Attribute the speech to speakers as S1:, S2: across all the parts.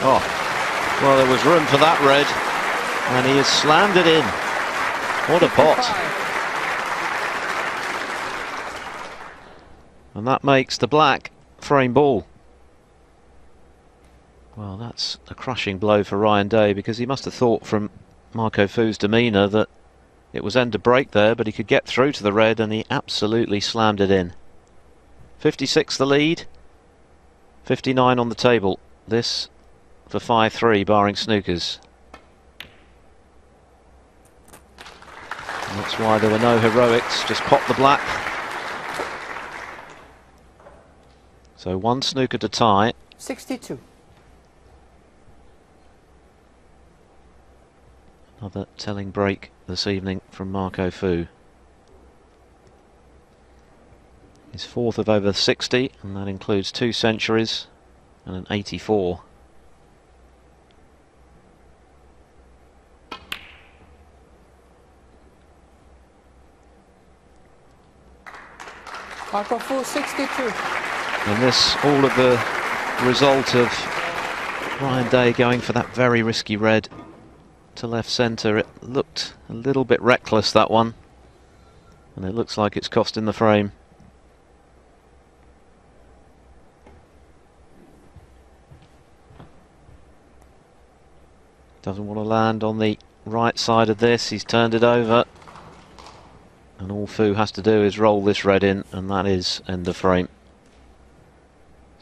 S1: Oh, well, there was room for that red, and he has slammed it in. What a pot. And that makes the black frame ball. Well, that's a crushing blow for Ryan Day, because he must have thought from Marco Fu's demeanour that it was end to break there, but he could get through to the red, and he absolutely slammed it in. 56 the lead, 59 on the table. This for 5-3, barring snookers. And that's why there were no heroics, just pop the black. So one snooker to tie.
S2: 62.
S1: Another telling break this evening from Marco Fu. His fourth of over 60, and that includes 2 centuries and an 84.
S2: Marco Fu, 62.
S1: And this all of the result of Ryan Day going for that very risky red to left centre. It looked a little bit reckless, that one, and it looks like it's costing the frame. Doesn't want to land on the right side of this. He's turned it over, and all Fu has to do is roll this red in, and that is end of frame.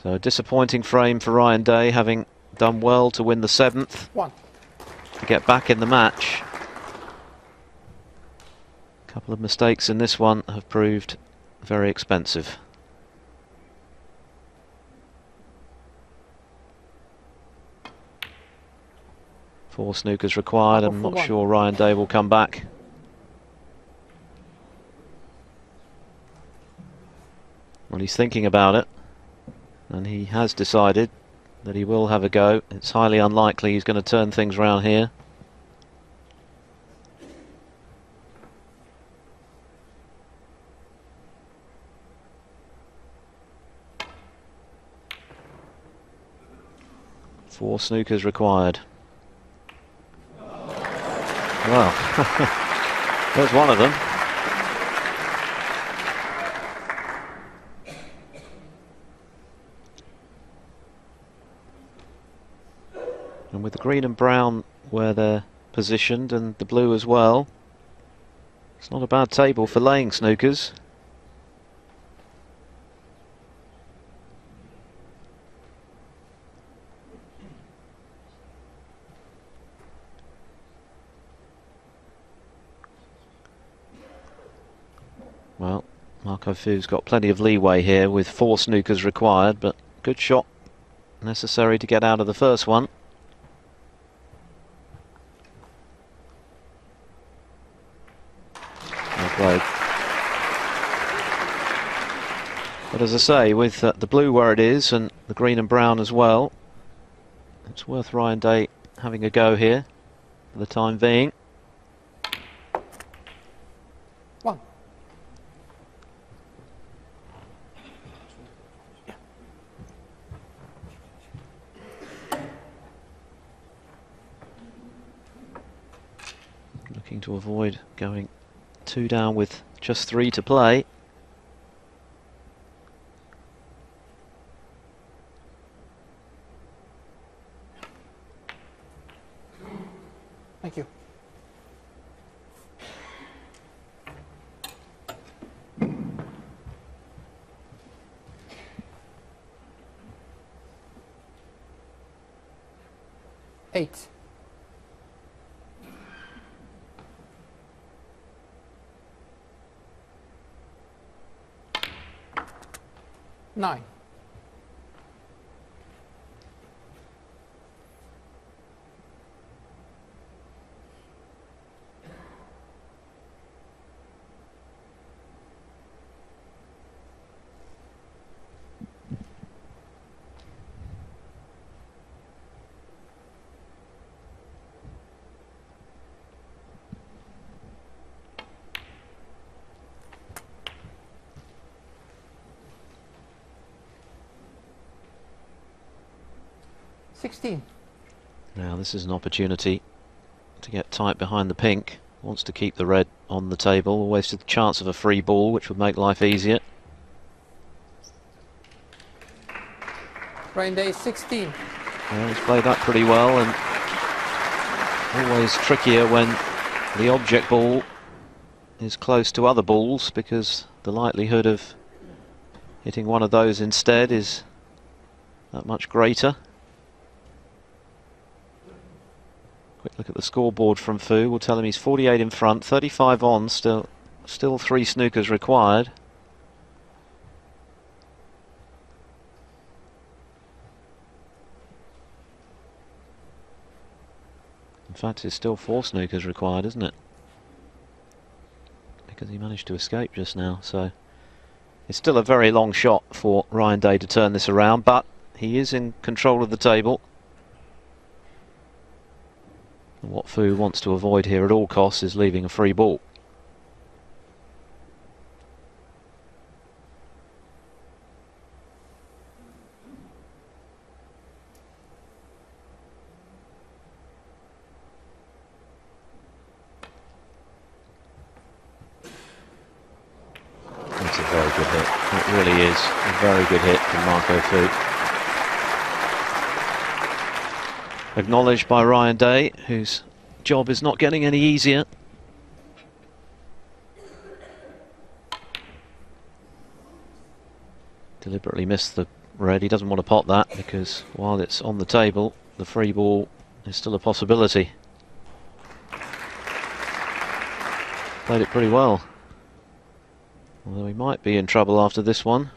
S1: So a disappointing frame for Ryan Day, having done well to win the 7th. To get back in the match. A couple of mistakes in this one have proved very expensive. Four snookers required. I'm not sure Ryan Day will come back. Well, he's thinking about it, and he has decided that he will have a go. It's highly unlikely he's going to turn things around here. Four snookers required. Well, there's one of them. And with the green and brown where they're positioned, and the blue as well, it's not a bad table for laying snookers. Well, Marco Fu's got plenty of leeway here with four snookers required, but good shot necessary to get out of the first one. Well played. But as I say, with the blue where it is and the green and brown as well, it's worth Ryan Day having a go here for the time being. Looking to avoid going two down with just three to play.
S2: Thank you. Eight. Nine. $16.
S1: Now this is an opportunity to get tight behind the pink. Wants to keep the red on the table. Always to the chance of a free ball, which would make life easier.
S2: Ryan Day 16.
S1: Well, he's played that pretty well, and always trickier when the object ball is close to other balls, because the likelihood of hitting one of those instead is that much greater. Quick look at the scoreboard from Fu will tell him he's 48 in front, 35 on, still 3 snookers required. In fact, it's still 4 snookers required, isn't it? Because he managed to escape just now, so it's still a very long shot for Ryan Day to turn this around, but he is in control of the table. And what Fu wants to avoid here at all costs is leaving a free ball. That's a very good hit. It really is a very good hit from Marco Fu. Acknowledged by Ryan Day, whose job is not getting any easier. Deliberately missed the red. He doesn't want to pot that because while it's on the table, the free ball is still a possibility. Played it pretty well. Although he might be in trouble after this one.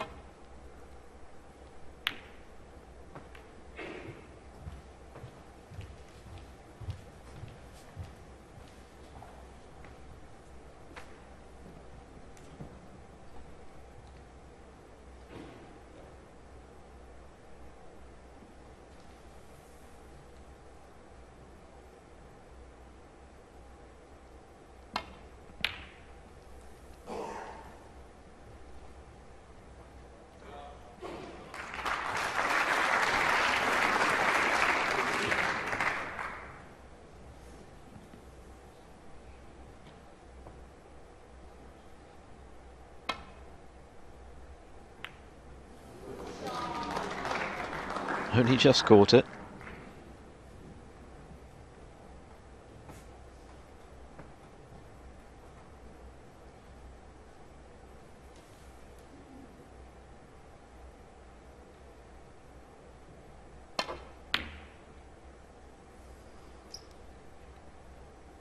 S1: Only just caught it.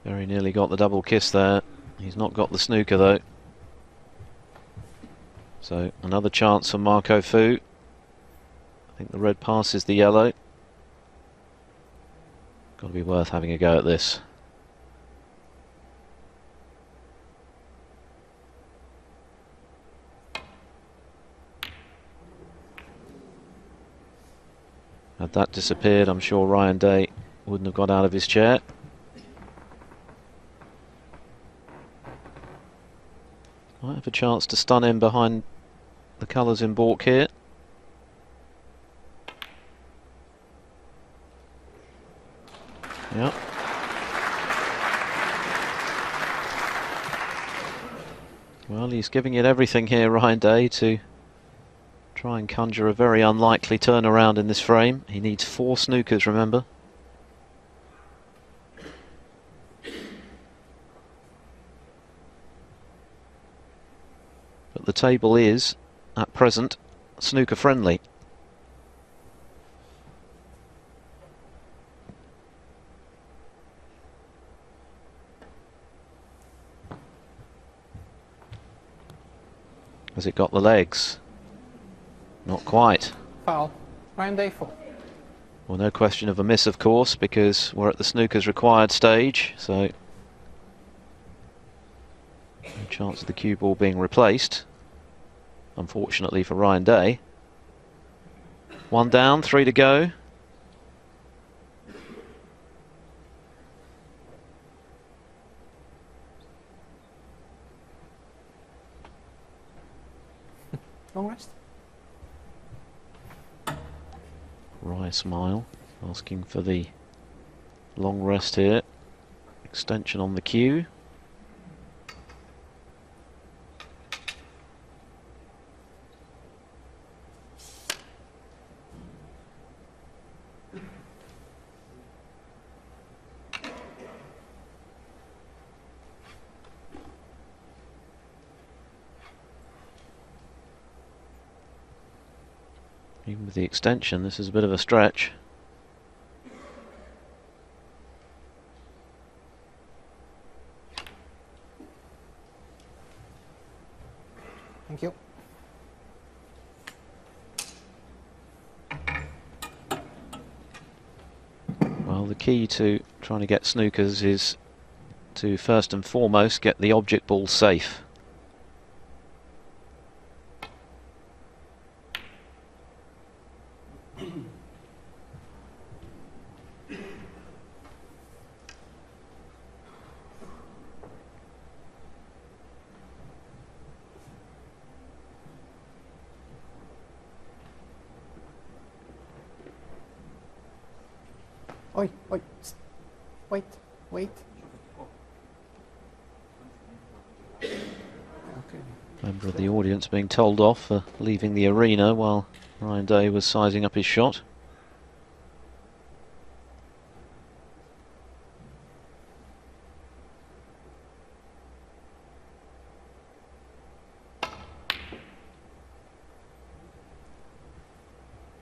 S1: Very nearly got the double kiss there. He's not got the snooker though. So another chance for Marco Fu. I think the red passes the yellow. Got to be worth having a go at this. Had that disappeared, I'm sure Ryan Day wouldn't have got out of his chair. Might have a chance to stun him behind the colours in baulk here. Yep. Well, he's giving it everything here, Ryan Day, to try and conjure a very unlikely turnaround in this frame. He needs 4 snookers, remember. But the table is, at present, snooker friendly. Has it got the legs? Not quite.
S2: Foul. Ryan Day 4.
S1: Well, no question of a miss, of course, because we're at the snooker's required stage, so no chance of the cue ball being replaced, unfortunately for Ryan Day. 1 down, 3 to go.
S2: Long rest.
S1: Wry smile, asking for the Long rest here. Extension on the cue. Even with the extension, this is a bit of a stretch.
S2: Thank you.
S1: Well, the key to trying to get snookers is to first and foremost get the object ball safe.
S2: Oi, oi. Wait, wait. Okay.
S1: Member of the audience being told off for leaving the arena while Ryan Day was sizing up his shot.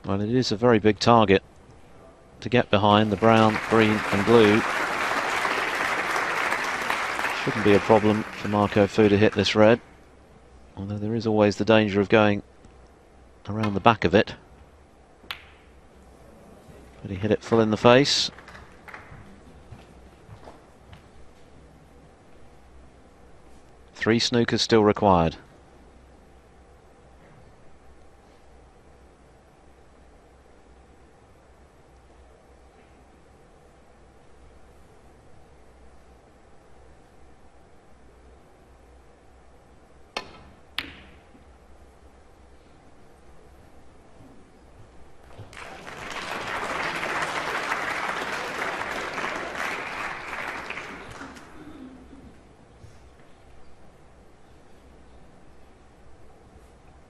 S1: Well, it is a very big target to get behind. The brown, green and blue. Shouldn't be a problem for Marco Fu to hit this red, although there is always the danger of going around the back of it. But he hit it full in the face. Three snookers still required.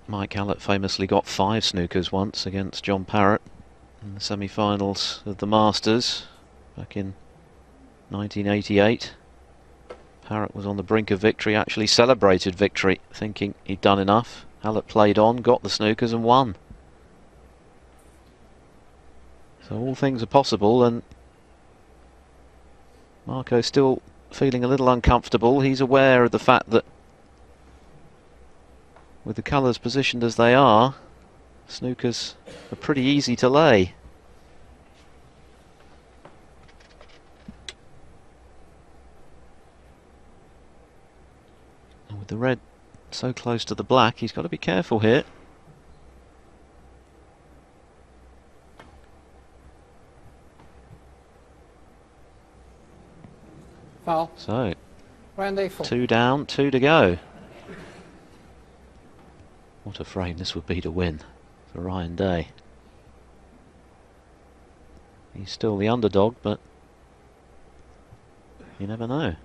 S1: Mike Hallett famously got 5 snookers once against John Parrott in the semi-finals of the Masters back in 1988. Parrott was on the brink of victory, actually celebrated victory, thinking he'd done enough. Hallett played on, got the snookers and won. So all things are possible, and Marco's still feeling a little uncomfortable. He's aware of the fact that with the colours positioned as they are, snookers are pretty easy to lay. And with the red so close to the black, he's got to be careful here.
S2: Foul.
S1: So,
S2: Ryan Day 4.
S1: 2 down, 2 to go. What a frame this would be to win for Ryan Day. He's still the underdog, but you never know.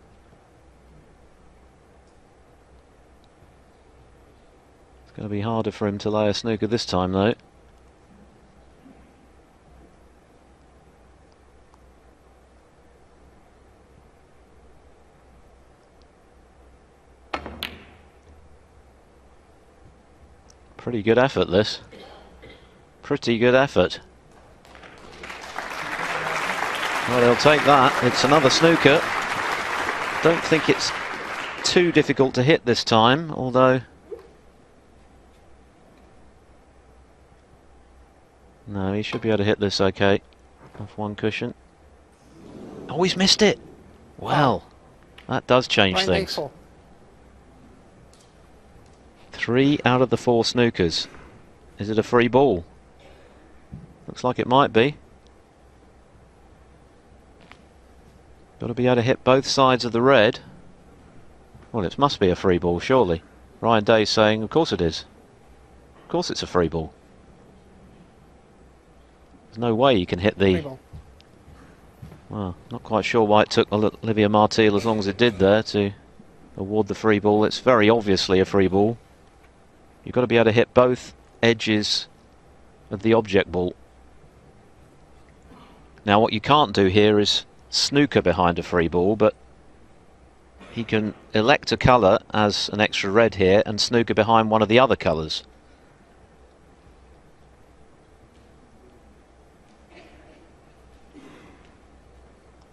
S1: It's going to be harder for him to lay a snooker this time, though. Pretty good effort, this. Pretty good effort. Well, they'll take that. It's another snooker. Don't think it's too difficult to hit this time, although... No, he should be able to hit this okay. Off one cushion. Oh, he's missed it! Well, that does change
S2: Ryan Day
S1: things.
S2: 4.
S1: 3 out of the 4 snookers. Is it a free ball? Looks like it might be. Got to be able to hit both sides of the red. Well, it must be a free ball, surely. Ryan Day's saying, of course it is. Of course it's a free ball. There's no way you can hit
S2: Free
S1: the
S2: ball.
S1: Well, not quite sure why it took Olivia Martil as long as it did there to award the free ball. It's very obviously a free ball. You've got to be able to hit both edges of the object ball. Now what you can't do here is snooker behind a free ball, but he can elect a colour as an extra red here and snooker behind one of the other colours.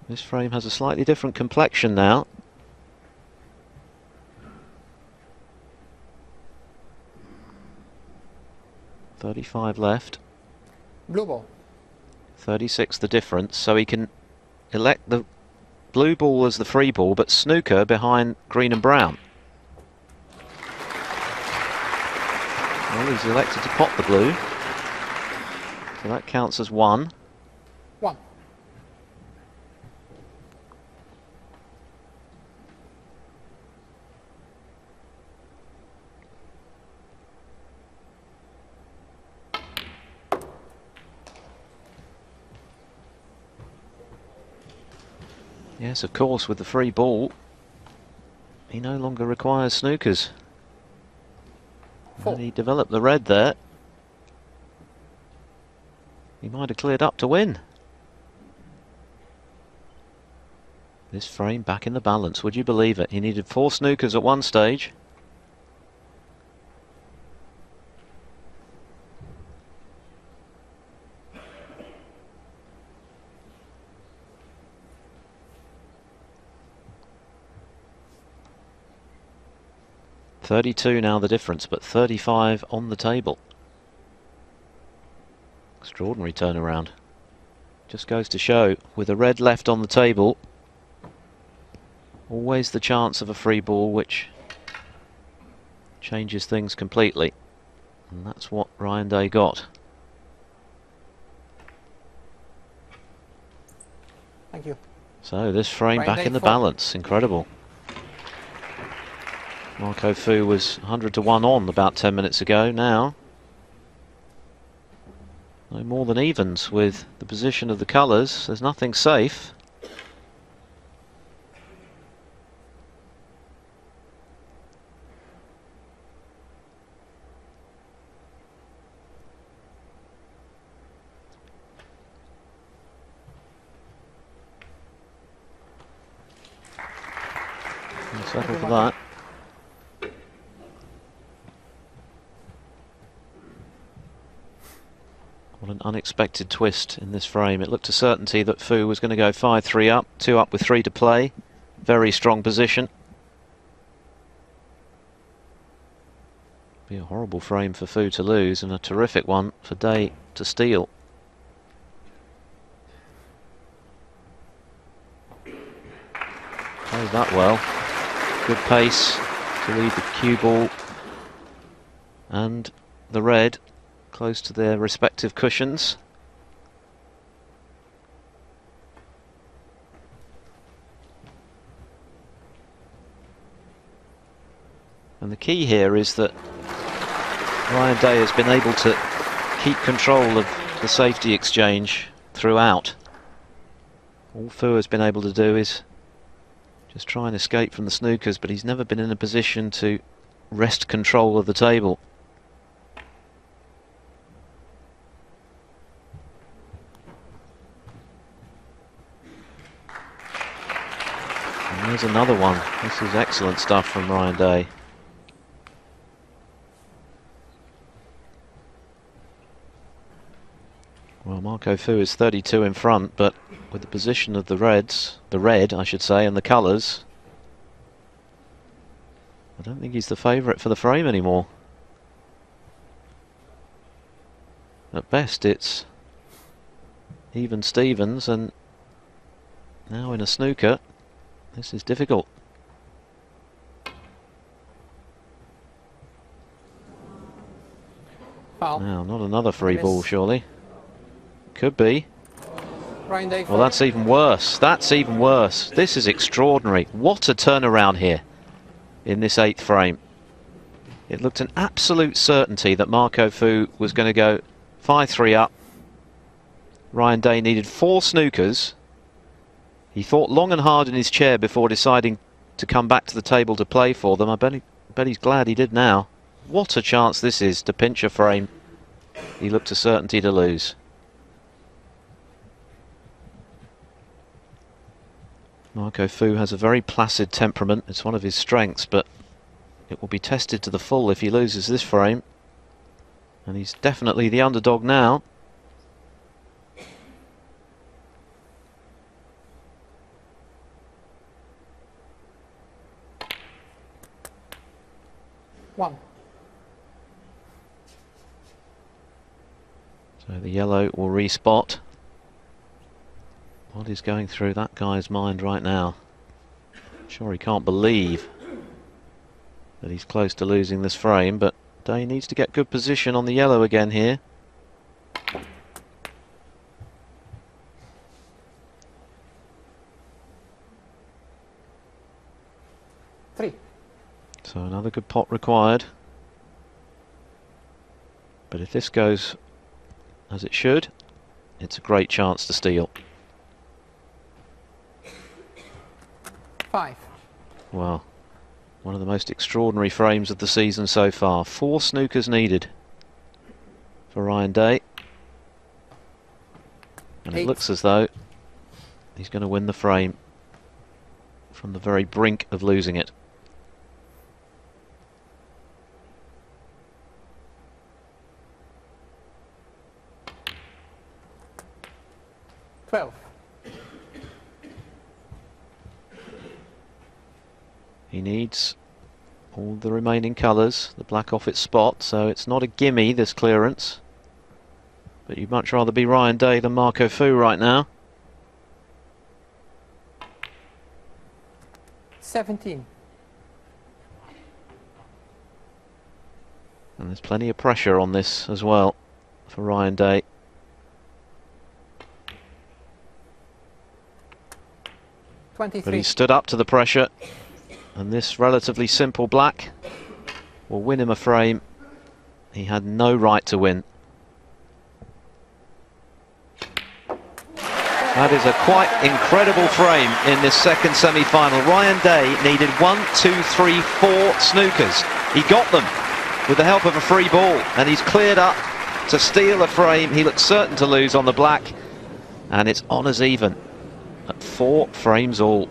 S1: This frame has a slightly different complexion now. .35 left.
S2: Blue ball.
S1: 36 the difference, so he can elect the blue ball as the free ball, but snooker behind green and brown. Well, he's elected to pot the blue, so that counts as one.
S2: One.
S1: Yes, of course, with the free ball, he no longer requires snookers. And he developed the red there. He might have cleared up to win. This frame back in the balance, would you believe it? He needed 4 snookers at one stage. .32 now the difference, but 35 on the table. Extraordinary turnaround. Just goes to show, with a red left on the table, always the chance of a free ball, which changes things completely. And that's what Ryan Day got.
S2: Thank you.
S1: So this frame
S2: Ryan
S1: back
S2: Day
S1: in the
S2: 4.
S1: balance, incredible. Marco Fu was 100 to 1 on about 10 minutes ago. Now, no more than evens with the position of the colours. There's nothing safe. We'll settle for that. What an unexpected twist in this frame. It looked a certainty that Fu was going to go 5-3 up, 2 up with 3 to play. Very strong position. Be a horrible frame for Fu to lose and a terrific one for Day to steal. Played that well. Good pace to lead the cue ball and the red close to their respective cushions. And the key here is that Ryan Day has been able to keep control of the safety exchange throughout. All Fu has been able to do is just try and escape from the snookers, but he's never been in a position to wrest control of the table. And there's another one. This is excellent stuff from Ryan Day. Well, Marco Fu is 32 in front, but with the position of the reds, the red I should say, and the colours, I don't think he's the favourite for the frame anymore. At best it's even Stevens, and now in a snooker this is difficult.
S2: Foul.
S1: Now, not another free ball surely. Could be.
S2: Ryan Day 4.
S1: Well, that's even worse. That's even worse. This is extraordinary. What a turnaround here in this 8th frame. It looked an absolute certainty that Marco Fu was going to go 5-3 up. Ryan Day needed 4 snookers He thought long and hard in his chair before deciding to come back to the table to play for them. I bet he's glad he did now. What a chance this is to pinch a frame. He looked a certainty to lose. Marco Fu has a very placid temperament. It's one of his strengths, but it will be tested to the full if he loses this frame. And he's definitely the underdog now.
S2: One.
S1: So the yellow will respot. What is going through that guy's mind right now? I'm sure he can't believe that he's close to losing this frame, but he needs to get good position on the yellow again here.
S2: Three.
S1: So another good pot required. But if this goes as it should, it's a great chance to steal.
S2: Five.
S1: Well, one of the most extraordinary frames of the season so far. 4 snookers needed for Ryan Day. And it looks as though he's going to win the frame from the very brink of losing it. He needs all the remaining colours, the black off its spot, so it's not a gimme, this clearance. But you'd much rather be Ryan Day than Marco Fu right now.
S2: 17.
S1: And there's plenty of pressure on this as well for Ryan Day. But he stood up to the pressure, and this relatively simple black will win him a frame he had no right to win. That is a quite incredible frame in this second semi-final. Ryan Day needed 1, 2, 3, 4 snookers. He got them with the help of a free ball, and he's cleared up to steal a frame he looked certain to lose on the black, and it's honours even at 4 frames all.